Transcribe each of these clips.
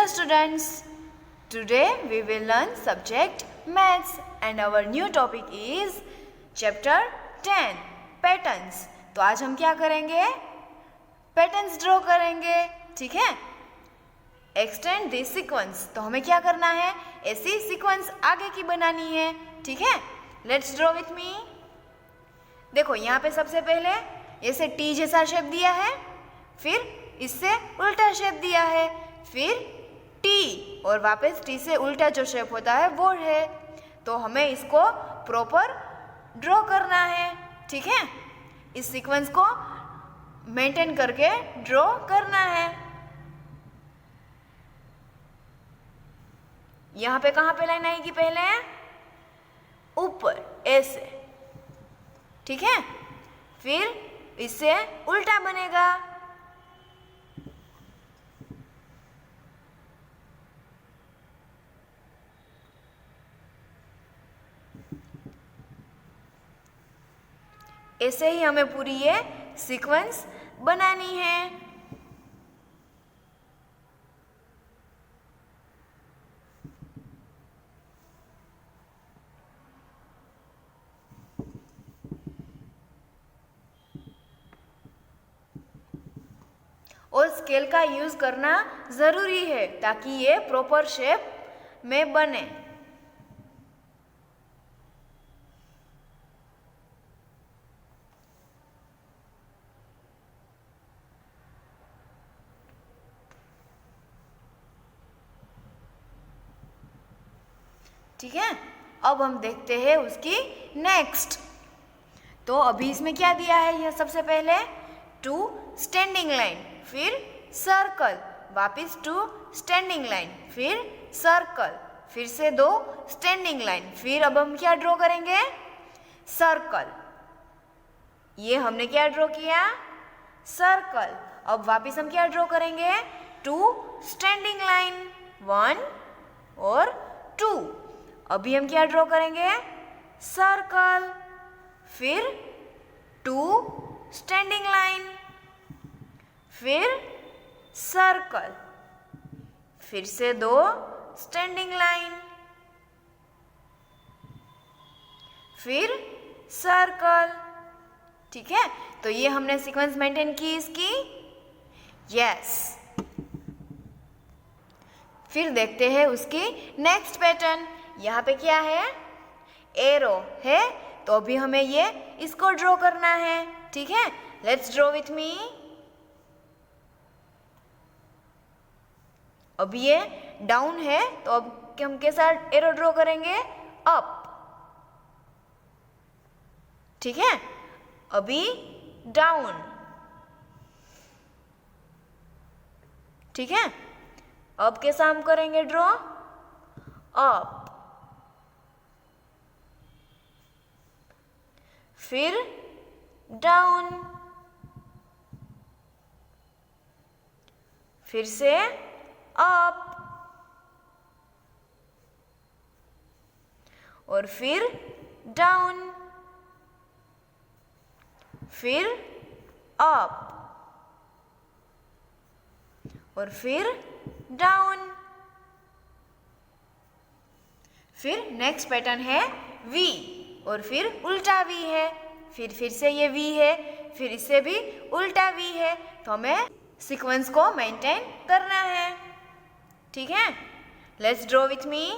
Dear students, today we will learn subject maths and our new topic is chapter 10 patterns. तो आज हम क्या करेंगे? पैटर्न्स ड्रॉ करेंगे, ठीक है? एक्सटेंड दिस सीक्वेंस, तो हमें क्या करना है? ऐसी सीक्वेंस आगे की बनानी है, ठीक है? Let's draw with me. देखो यहाँ पे सबसे पहले ऐसे टी जैसा शेप दिया है, फिर इससे उल्टा शेप दिया है, फिर टी और वापस टी से उल्टा जो शेप होता है वो है. तो हमें इसको प्रॉपर ड्रॉ करना है, ठीक है? इस सीक्वेंस को मेंटेन करके ड्रॉ करना है. यहाँ पे कहाँ पे लाइन आएगी? पहले ऊपर ऐसे, ठीक है? फिर इससे उल्टा बनेगा, ऐसे ही हमें पूरी ये सीक्वेंस बनानी है. और स्केल का यूज करना जरूरी है ताकि ये प्रॉपर शेप में बने. ठीक है, अब हम देखते हैं उसकी नेक्स्ट. तो अभी इसमें क्या दिया है? यह सबसे पहले 2 स्टैंडिंग लाइन, फिर सर्कल, वापिस 2 स्टैंडिंग लाइन, फिर सर्कल, फिर से 2 स्टैंडिंग लाइन, फिर अब हम क्या ड्रॉ करेंगे? सर्कल. ये हमने क्या ड्रॉ किया? सर्कल. अब वापिस हम क्या ड्रॉ करेंगे? 2 स्टैंडिंग लाइन, 1 और 2. अभी हम क्या ड्रॉ करेंगे? सर्कल, फिर 2 स्टैंडिंग लाइन, फिर सर्कल, फिर से 2 स्टैंडिंग लाइन, फिर सर्कल. ठीक है, तो ये हमने सीक्वेंस मेंटेन की इसकी. यस. फिर देखते हैं उसकी नेक्स्ट पैटर्न. यहाँ पे क्या है? एरो है. तो अभी हमें ये इसको ड्रॉ करना है, ठीक है? Let's draw with me. अब ये डाउन है, तो अब हम कैसा एरो ड्रॉ करेंगे? अप. ठीक है, अभी डाउन. ठीक है, अब कैसा हम करेंगे ड्रॉ? अप, फिर डाउन, फिर से अप, और फिर डाउन, फिर अप, और फिर डाउन. फिर नेक्स्ट पैटर्न है वी, और फिर उल्टा वी है, फिर से ये वी है, फिर इससे भी उल्टा वी है. तो हमें सीक्वेंस को मेंटेन करना है, ठीक है? Let's draw with me.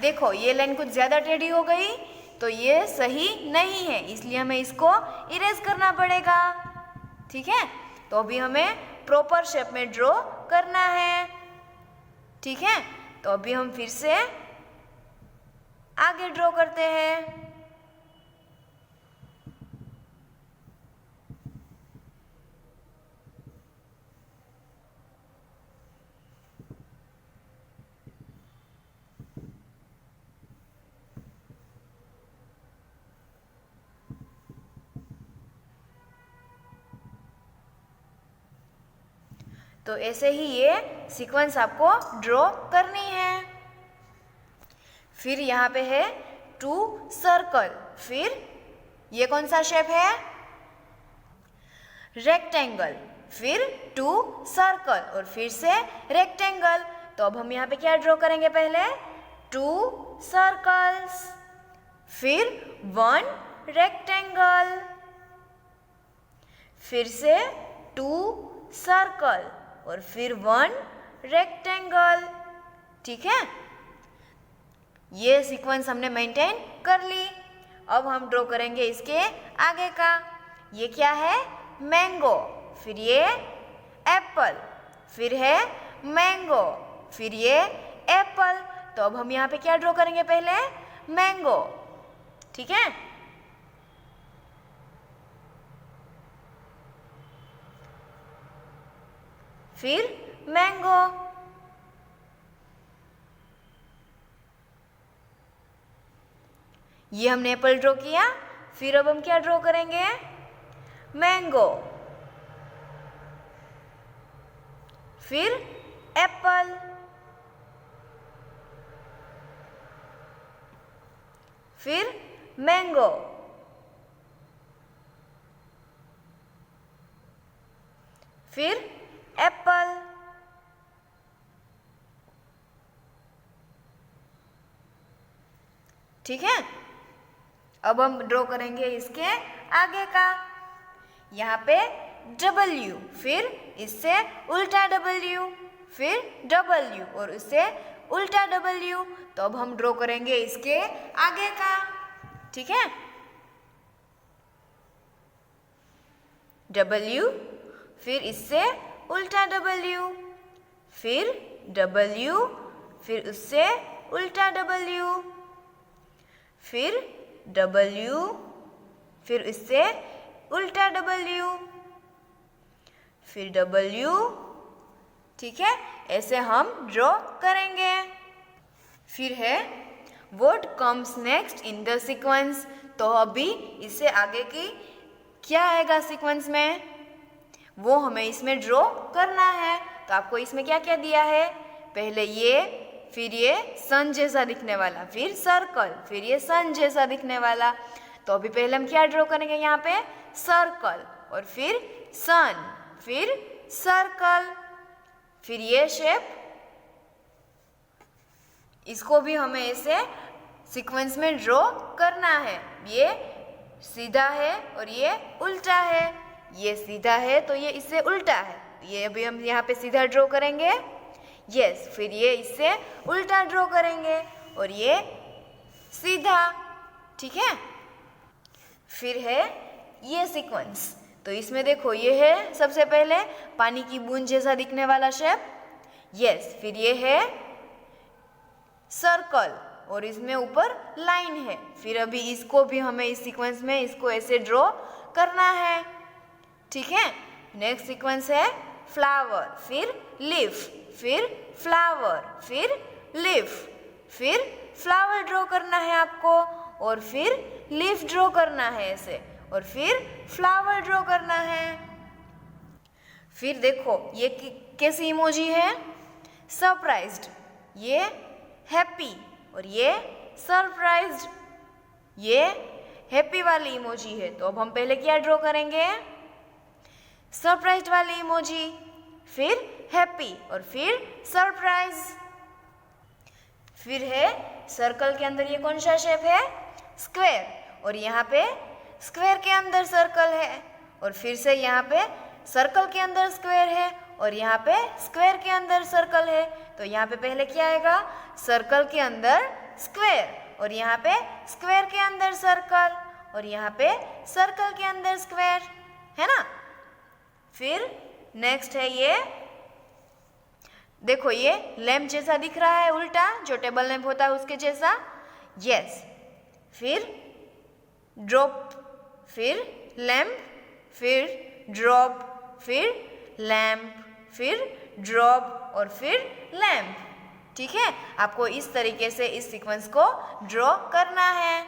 देखो ये लाइन कुछ ज़्यादा टेढ़ी हो गई, तो ये सही नहीं है, इसलिए हमें इसको इरेज करना पड़ेगा, ठीक है? तो अभी हमें प्रॉपर शेप में ड्रॉ करना है, ठीक है? तो अभी हम फिर से आगे ड्रॉ करते हैं. तो ऐसे ही ये सीक्वेंस आपको ड्रॉ करनी है। फिर यहाँ पे है 2 सर्कल, फिर ये कौन सा शेप है? रेक्टेंगल, फिर 2 सर्कल और फिर से रेक्टेंगल। तो अब हम यहाँ पे क्या ड्रॉ करेंगे? पहले 2 सर्कल्स, फिर 1 रेक्टेंगल, फिर से 2 सर्कल और फिर 1 रेक्टेंगल। ठीक है, ये सीक्वेंस हमने मेंटेन कर ली। अब हम ड्रॉ करेंगे इसके आगे का। ये क्या है? मैंगो, फिर ये एप्पल, फिर है मैंगो, फिर ये एप्पल। तो अब हम यहाँ पे क्या ड्रॉ करेंगे? पहले मैंगो। ठीक है, फिर मैंगो, ये हमने एप्पल ड्रॉ किया। फिर अब हम क्या ड्रॉ करेंगे? मैंगो, फिर एप्पल, फिर मैंगो, फिर एप्पल। ठीक है, अब हम ड्रॉ करेंगे इसके आगे का। यहाँ पे W, फिर इससे उल्टा W, फिर W और उससे उल्टा W। तो अब हम ड्रॉ करेंगे इसके आगे का। ठीक है, W, फिर इससे उल्टा W, फिर W, फिर उससे उल्टा W, फिर W, फिर इससे उल्टा W, फिर W। ठीक है, ऐसे हम ड्रॉ करेंगे। फिर है what comes next in the sequence. तो अभी इससे आगे की क्या आएगा सीक्वेंस में, वो हमें इसमें ड्रॉ करना है। तो आपको इसमें क्या क्या दिया है? पहले ये, फिर ये सन जैसा दिखने वाला, फिर सर्कल, फिर ये सन जैसा दिखने वाला। तो अभी पहले हम क्या ड्रॉ करेंगे? यहाँ पे सर्कल और फिर सन, फिर सर्कल, फिर ये शेप, इसको भी हमें ऐसे सीक्वेंस में ड्रॉ करना है। ये सीधा है और ये उल्टा है, ये सीधा है तो ये इससे उल्टा है। ये अभी हम यहाँ पे सीधा ड्रॉ करेंगे, यस, फिर ये इससे उल्टा ड्रॉ करेंगे और ये सीधा। ठीक है, फिर है ये सीक्वेंस। तो इसमें देखो, ये है सबसे पहले पानी की बूंद जैसा दिखने वाला शेप, यस, फिर ये है सर्कल और इसमें ऊपर लाइन है। फिर अभी इसको भी हमें इस सीक्वेंस में इसको ऐसे ड्रॉ करना है। ठीक है, नेक्स्ट सीक्वेंस है फ्लावर, फिर लीफ, फिर फ्लावर, फिर लीफ, फिर फ्लावर ड्रॉ करना है आपको और फिर लीफ ड्रॉ करना है ऐसे और फिर फ्लावर ड्रॉ करना है। फिर देखो ये कैसी इमोजी है? सरप्राइज्ड, ये हैप्पी और ये सरप्राइज्ड, ये हैप्पी वाली इमोजी है। तो अब हम पहले क्या ड्रॉ करेंगे? सरप्राइज्ड वाली इमोजी, फिर हैप्पी और फिर सरप्राइज। फिर है सर्कल के अंदर ये कौन सा शेप है? स्क्वायर और यहाँ पे स्क्वायर के अंदर सर्कल है और फिर से यहाँ पे सर्कल के अंदर स्क्वायर है और यहाँ पे स्क्वायर के अंदर सर्कल है। तो यहाँ पे पहले क्या आएगा? सर्कल के अंदर स्क्वायर और यहाँ पे स्क्वायर के अंदर सर्कल और यहाँ पे सर्कल के अंदर स्क्वायर, है ना। फिर नेक्स्ट है ये, देखो ये लैम्प जैसा दिख रहा है उल्टा, जो टेबल लैम्प होता है उसके जैसा, यस। फिर ड्रॉप, फिर लैम्प, फिर ड्रॉप, फिर लैम्प, फिर ड्रॉप और फिर लैम्प। ठीक है, आपको इस तरीके से इस सीक्वेंस को ड्रॉ करना है।